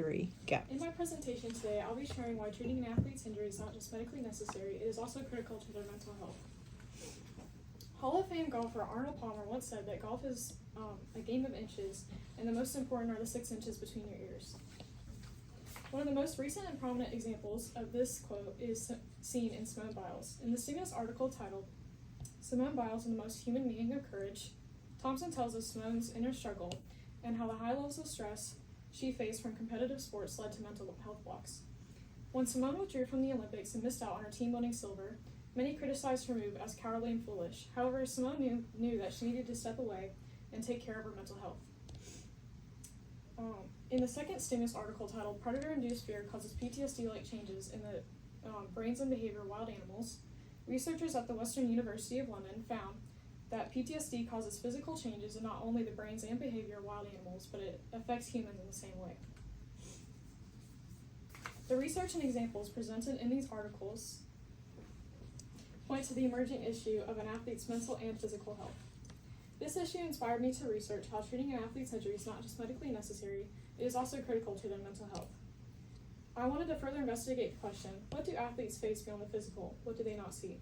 Go. In my presentation today, I'll be sharing why treating an athlete's injury is not just medically necessary, it is also critical to their mental health. Hall of Fame golfer Arnold Palmer once said that golf is a game of inches, and the most important are the 6 inches between your ears. One of the most recent and prominent examples of this quote is seen in Simone Biles. In the Stimulus article titled, "Simone Biles and the Most Human Meaning of Courage," Thompson tells us Simone's inner struggle and how the high levels of stress she faced from competitive sports led to mental health blocks. When Simone withdrew from the Olympics and missed out on her team winning silver, many criticized her move as cowardly and foolish. However, Simone knew that she needed to step away and take care of her mental health. In the second Stimulus article titled "Predator-Induced Fear Causes PTSD-like Changes in the Brains and Behavior of Wild Animals," researchers at the Western University of London found that PTSD causes physical changes in not only the brains and behavior of wild animals, but it affects humans in the same way. The research and examples presented in these articles point to the emerging issue of an athlete's mental and physical health. This issue inspired me to research how treating an athlete's injury is not just medically necessary, it is also critical to their mental health. I wanted to further investigate the question, what do athletes face beyond the physical? What do they not see?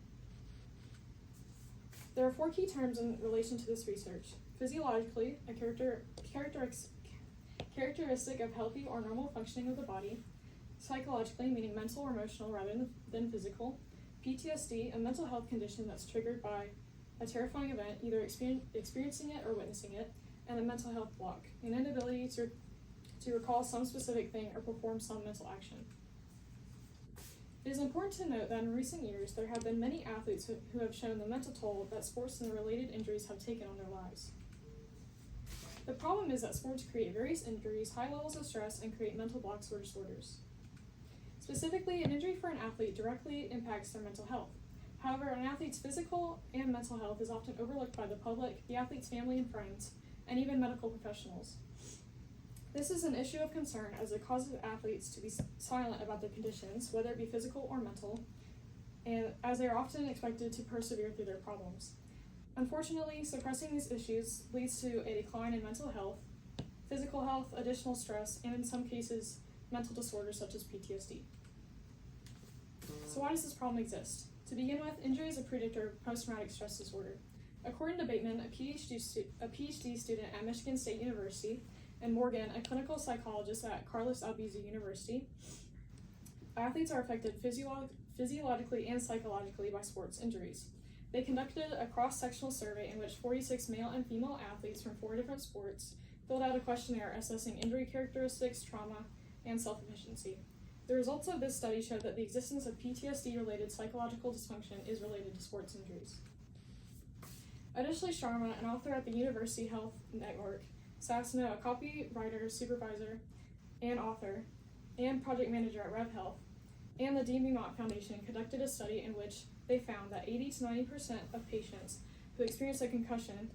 There are 4 key terms in relation to this research. Physiologically, a characteristic of healthy or normal functioning of the body. Psychologically, meaning mental or emotional rather than physical. PTSD, a mental health condition that's triggered by a terrifying event, either experiencing it or witnessing it. And a mental health block, an inability to recall some specific thing or perform some mental action. It is important to note that in recent years, there have been many athletes who have shown the mental toll that sports and the related injuries have taken on their lives. The problem is that sports create various injuries, high levels of stress, and create mental blocks or disorders. Specifically, an injury for an athlete directly impacts their mental health. However, an athlete's physical and mental health is often overlooked by the public, the athlete's family and friends, and even medical professionals. This is an issue of concern as it causes athletes to be silent about their conditions, whether it be physical or mental, and as they are often expected to persevere through their problems. Unfortunately, suppressing these issues leads to a decline in mental health, physical health, additional stress, and in some cases, mental disorders such as PTSD. So why does this problem exist? To begin with, injury is a predictor of post-traumatic stress disorder. According to Bateman, a PhD student at Michigan State University, and Morgan, a clinical psychologist at Carlos Albizu University, athletes are affected physiologically and psychologically by sports injuries. They conducted a cross-sectional survey in which 46 male and female athletes from 4 different sports filled out a questionnaire assessing injury characteristics, trauma, and self-efficacy. The results of this study showed that the existence of PTSD-related psychological dysfunction is related to sports injuries. Additionally, Sharma, an author at the University Health Network, Sassano, a copywriter, supervisor, and author, and project manager at Rev Health, and the Dean Beaumont Foundation conducted a study in which they found that 80 to 90% of patients who experience a concussion,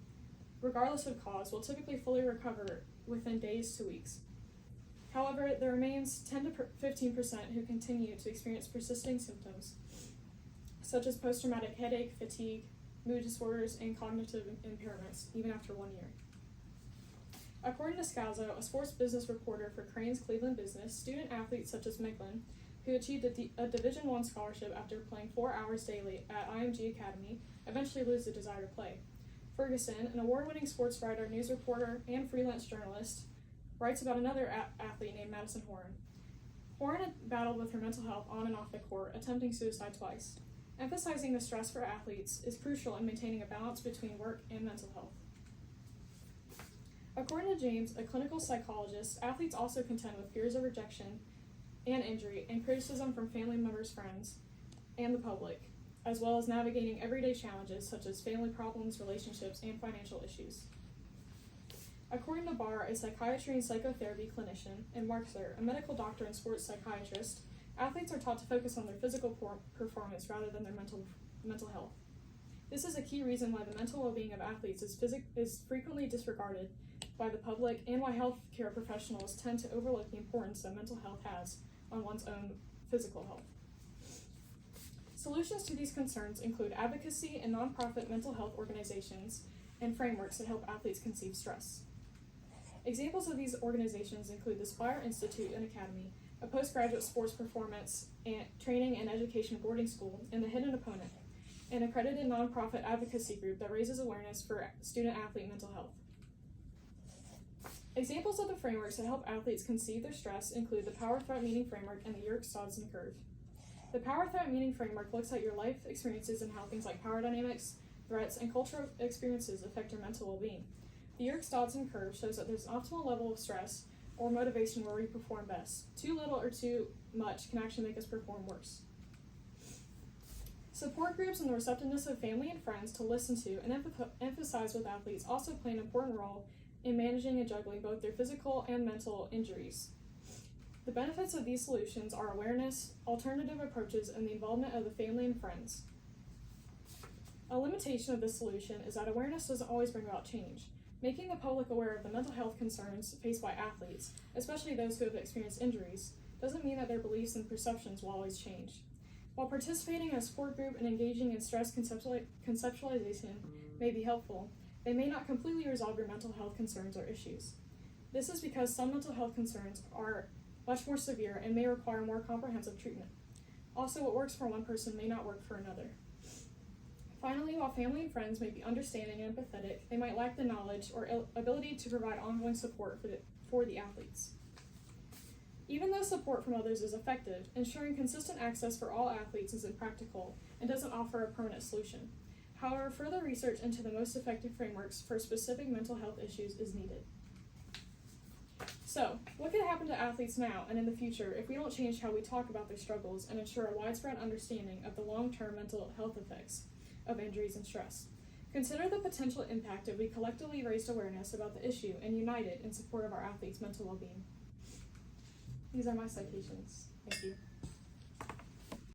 regardless of cause, will typically fully recover within days to weeks. However, there remains 10 to 15% who continue to experience persisting symptoms, such as post-traumatic headache, fatigue, mood disorders, and cognitive impairments, even after 1 year. According to Scalzo, a sports business reporter for Crane's Cleveland Business, student athletes such as Micklin, who achieved a Division I scholarship after playing 4 hours daily at IMG Academy, eventually lose the desire to play. Ferguson, an award-winning sports writer, news reporter, and freelance journalist, writes about another athlete named Madison Horan. Horan had battled with her mental health on and off the court, attempting suicide twice. Emphasizing the stress for athletes is crucial in maintaining a balance between work and mental health. According to James, a clinical psychologist, athletes also contend with fears of rejection and injury and criticism from family members, friends, and the public, as well as navigating everyday challenges such as family problems, relationships, and financial issues. According to Barr, a psychiatry and psychotherapy clinician, and Markser, a medical doctor and sports psychiatrist, athletes are taught to focus on their physical performance rather than their mental health. This is a key reason why the mental well-being of athletes is frequently disregarded by the public, and why healthcare professionals tend to overlook the importance that mental health has on one's own physical health. Solutions to these concerns include advocacy and nonprofit mental health organizations and frameworks that help athletes conceive stress. Examples of these organizations include the Spire Institute and Academy, a postgraduate sports performance and training and education boarding school, and the Hidden Opponent, an accredited nonprofit advocacy group that raises awareness for student-athlete mental health. Examples of the frameworks that help athletes conceive their stress include the Power Threat Meaning Framework and the Yerkes-Dodson Curve. The Power Threat Meaning Framework looks at your life experiences and how things like power dynamics, threats, and cultural experiences affect your mental well-being. The Yerkes-Dodson Curve shows that there's an optimal level of stress or motivation where we perform best. Too little or too much can actually make us perform worse. Support groups and the receptiveness of family and friends to listen to and emphasize with athletes also play an important role in managing and juggling both their physical and mental injuries. The benefits of these solutions are awareness, alternative approaches, and the involvement of the family and friends. A limitation of this solution is that awareness doesn't always bring about change. Making the public aware of the mental health concerns faced by athletes, especially those who have experienced injuries, doesn't mean that their beliefs and perceptions will always change. While participating in a support group and engaging in stress conceptualization may be helpful, they may not completely resolve your mental health concerns or issues. This is because some mental health concerns are much more severe and may require more comprehensive treatment. Also, what works for one person may not work for another. Finally, while family and friends may be understanding and empathetic, they might lack the knowledge or ability to provide ongoing support for the athletes. Even though support from others is effective, ensuring consistent access for all athletes is impractical and doesn't offer a permanent solution. However, further research into the most effective frameworks for specific mental health issues is needed. So, what could happen to athletes now and in the future if we don't change how we talk about their struggles and ensure a widespread understanding of the long-term mental health effects of injuries and stress? Consider the potential impact if we collectively raised awareness about the issue and united in support of our athletes' mental well-being. These are my citations. Thank you.